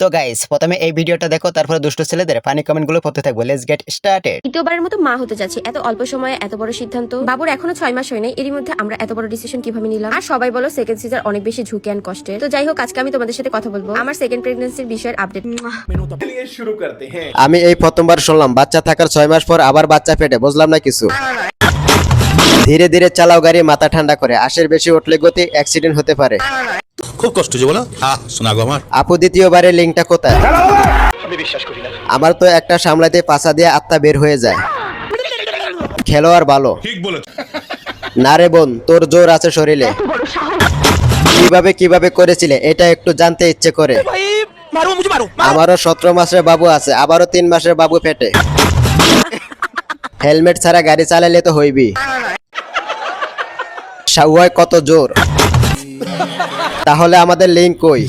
তো গাইস প্রথমে এই ভিডিওটা দেখো, তারপরে দুষ্ট ছেলেদের ফানি কমেন্টগুলো পড়তে থাকবো। Let's get started. দ্বিতীয়বারের মতো মা হতে যাচ্ছি, এত অল্প সময়ে এত বড় সিদ্ধান্ত। বাবুর এখনো 6 মাস হয় নাই, এরই মধ্যে আমরা এত বড় ডিসিশন কিভাবে নিলাম? আর সবাই বলো সেকেন্ড সিজার অনেক বেশি ঝুঁকি এন্ড কষ্টের। তো যাই হোক, আজকে আমি তোমাদের সাথে কথা বলবো আমার সেকেন্ড প্রেগন্যান্সির বিষয়ের আপডেট। আমি এই প্রথমবার শুনলাম বাচ্চা থাকার 6 মাস পর আবার বাচ্চা পেটে, বুঝলাম না কিছু। ধীরে ধীরে চালাও গাড়ি, মাথা ঠান্ডা করে। আশের বেশি উঠলে গতি অ্যাক্সিডেন্ট হতে পারে। খুব কষ্ট যে বলো, শোনা গো আমার। আপু দ্বিতীয়বারের লিঙ্কটা কোথায়? আমার তো একটা সামলাতে পাছা দিয়ে আত্মা বের হয়ে যায়। খেলোয়াড় ভালো ঠিক বলেছ। না রে বোন, তোর জোর আছে শরীরে। কিভাবে করেছিলে এটা একটু জানতে ইচ্ছে করে। আমারও 17 মাসের বাবু আছে, আবারও 3 মাসের বাবু পেটে। হেলমেট ছাড়া গাড়ি চালালে তো হইবি। সাউয়ায় কত জোর। তাহলে আমাদের লিঙ্ক কই?